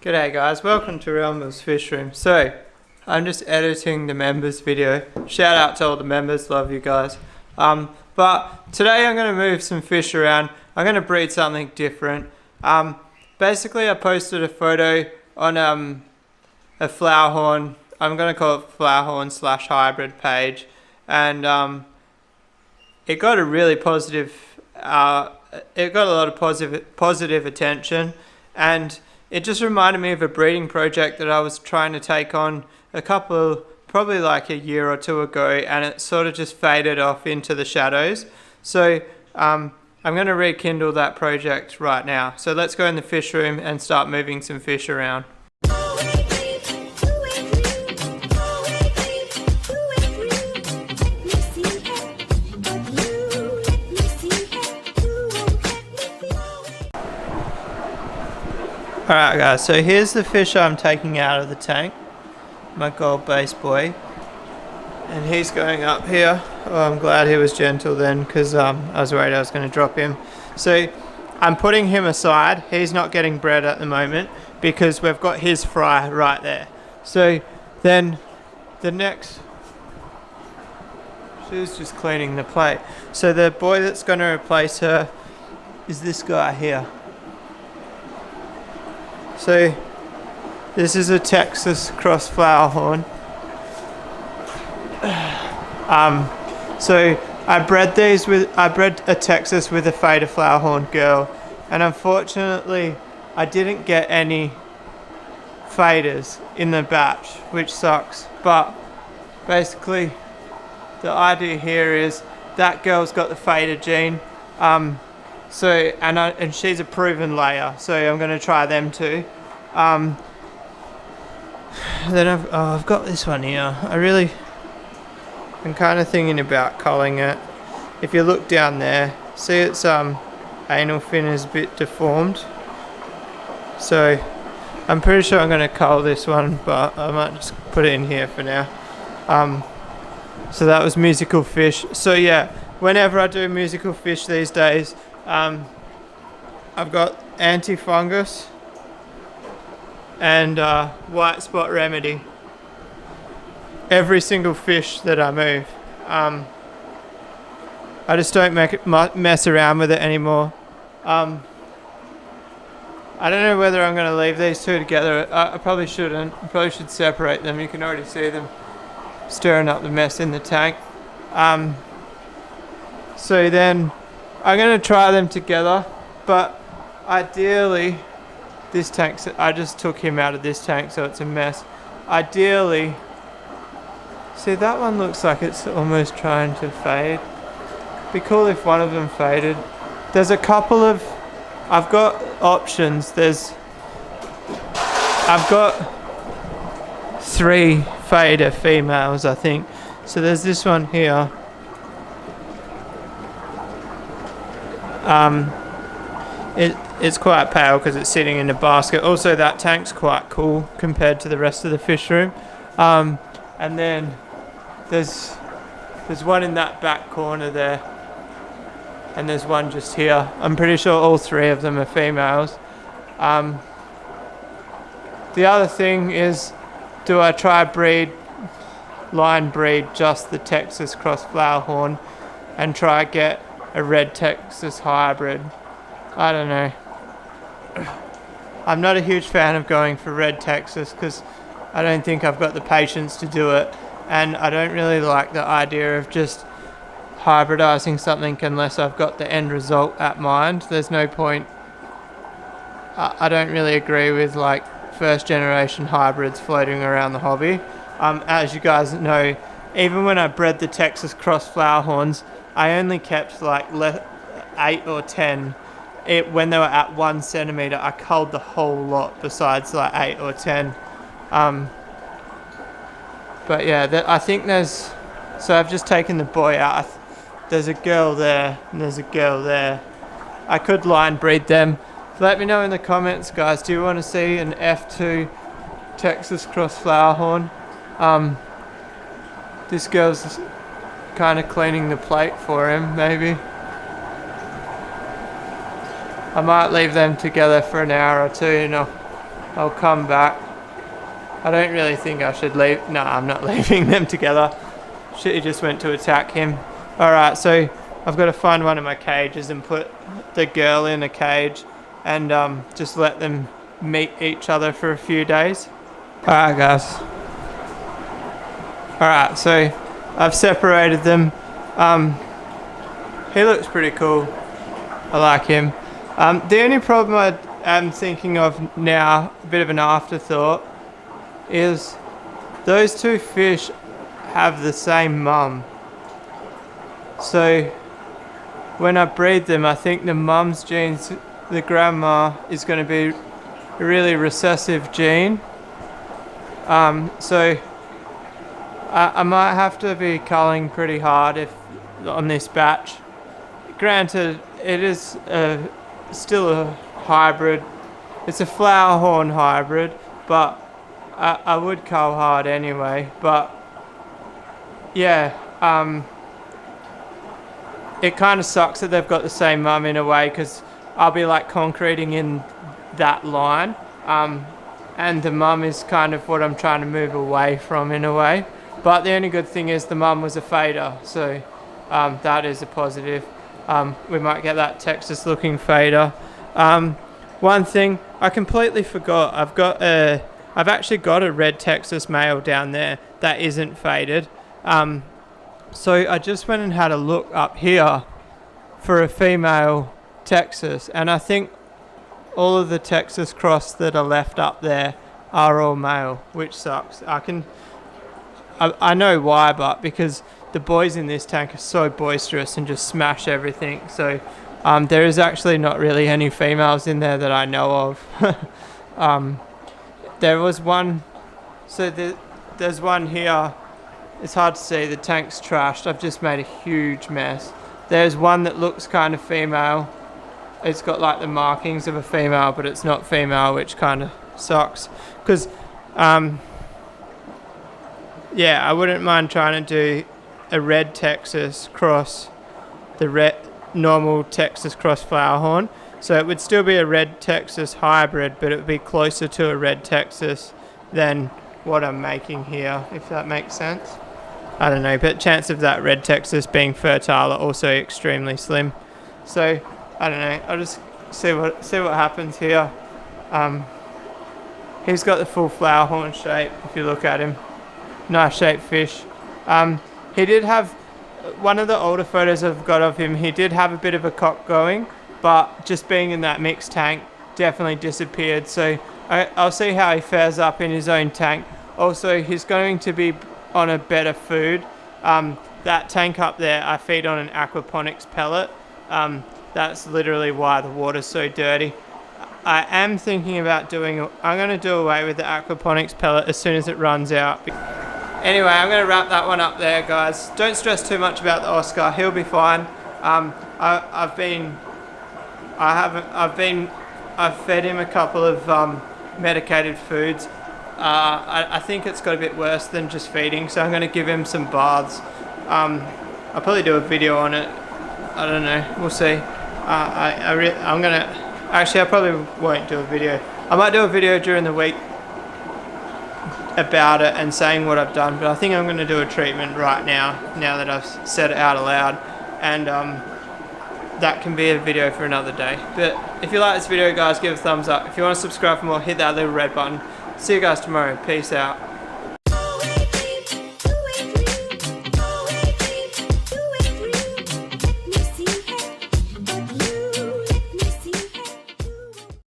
G'day guys, welcome to Realm's Fish Room. So, I'm just editing the members video. Shout out to all the members, love you guys. But today I'm going to move some fish around. I'm going to breed something different. Basically I posted a photo on a flower horn. I'm going to call it flower horn / hybrid page. And it got a really positive, it got a lot of positive attention. And it just reminded me of a breeding project that I was trying to take on probably like a year or two ago, and it sort of just faded off into the shadows. So I'm going to rekindle that project right now. So let's go in the fish room and start moving some fish around. Alright guys, so here's the fish I'm taking out of the tank. My gold base boy. And he's going up here. Oh, I'm glad he was gentle then, because I was worried I was going to drop him. So I'm putting him aside. He's not getting bred at the moment because we've got his fry right there. So then the next... She was just cleaning the plate. So the boy that's going to replace her is this guy here. So this is a Texas cross flower horn. So I bred a Texas with a fader flower horn girl, and unfortunately I didn't get any faders in the batch, which sucks. But basically the idea here is that girl's got the fader gene. And she's a proven layer, so I'm going to try them too. Then I've got this one here. I'm kind of thinking about culling it. If you look down there, see its anal fin is a bit deformed. So I'm pretty sure I'm going to cull this one, but I might just put it in here for now. So that was musical fish. So yeah, whenever I do musical fish these days, I've got anti-fungus and white spot remedy. Every single fish that I move. I just don't mess around with it anymore. I don't know whether I'm going to leave these two together. I probably shouldn't. I probably should separate them. You can already see them stirring up the mess in the tank. So then I'm going to try them together, but ideally this tank, I just took him out of this tank so it's a mess. Ideally, see that one looks like it's almost trying to fade. Be cool if one of them faded. There's a couple of, I've got options. I've got 3 fader females I think. So there's this one here. It's quite pale because it's sitting in a basket. Also that tank's quite cool compared to the rest of the fish room. And then there's one in that back corner there, and there's one just here. I'm pretty sure all 3 of them are females. The other thing is, do I try line breed just the Texas cross flower horn and try get a red Texas hybrid? I don't know. I'm not a huge fan of going for red Texas because I don't think I've got the patience to do it, and I don't really like the idea of just hybridizing something unless I've got the end result at mind. There's no point. I don't really agree with like first generation hybrids floating around the hobby. As you guys know, even when I bred the Texas cross flower horns, I only kept like 8 or 10. When they were at 1 centimeter, I culled the whole lot besides like 8 or 10. But yeah, I think so I've just taken the boy out. There's a girl there and there's a girl there. I could line breed them. Let me know in the comments, guys, do you want to see an F2 Texas cross flower horn? This girl's kind of cleaning the plate for him, maybe. I might leave them together for an hour or two, and I'll come back. I don't really think I should leave. No, I'm not leaving them together. Shit, he just went to attack him. Alright, so I've got to find one of my cages and put the girl in a cage and just let them meet each other for a few days. Alright guys. Alright, so I've separated them. He looks pretty cool. I like him. The only problem I am thinking of now, a bit of an afterthought, is those two fish have the same mum. So when I breed them, I think the mum's genes, the grandma, is going to be a really recessive gene. So I might have to be culling pretty hard on this batch. Granted, it is still a hybrid. It's a flower horn hybrid, but I would cull hard anyway. But yeah, it kind of sucks that they've got the same mum in a way, because I'll be like concreting in that line, and the mum is kind of what I'm trying to move away from in a way. But the only good thing is the mum was a fader, so that is a positive. We might get that Texas looking fader. One thing I completely forgot, I've actually got a red Texas male down there that isn't faded. So I just went and had a look up here for a female Texas, and I think all of the Texas cross that are left up there are all male, which sucks. I know why, but because the boys in this tank are so boisterous and just smash everything. So there is actually not really any females in there that I know of. There was one, so there's one here. It's hard to see, the tank's trashed. I've just made a huge mess. There's one that looks kind of female. It's got like the markings of a female, but it's not female, which kind of sucks. Because, yeah, I wouldn't mind trying to do a red Texas cross the normal Texas cross flower horn. So it would still be a red Texas hybrid, but it would be closer to a red Texas than what I'm making here, if that makes sense. I don't know, but chance of that red Texas being fertile are also extremely slim. So I don't know, I'll just see what happens here. He's got the full flower horn shape if you look at him. Nice shaped fish. He did have, one of the older photos I've got of him, he did have a bit of a cock going, but just being in that mixed tank definitely disappeared. So I'll see how he fares up in his own tank. Also, he's going to be on a better food. That tank up there, I feed on an aquaponics pellet. That's literally why the water's so dirty. I am thinking about I'm going to do away with the aquaponics pellet as soon as it runs out. Anyway, I'm going to wrap that one up there, guys. Don't stress too much about the Oscar. He'll be fine. I've fed him a couple of medicated foods. I think it's got a bit worse than just feeding, so I'm going to give him some baths. I'll probably do a video on it. I don't know. We'll see. I'm going to... Actually, I probably won't do a video. I might do a video during the week about it and saying what I've done, but I think I'm going to do a treatment right now that I've said it out aloud, and that can be a video for another day. But if you like this video, guys, give it a thumbs up. If you want to subscribe for more, hit that little red button. See you guys tomorrow. Peace out.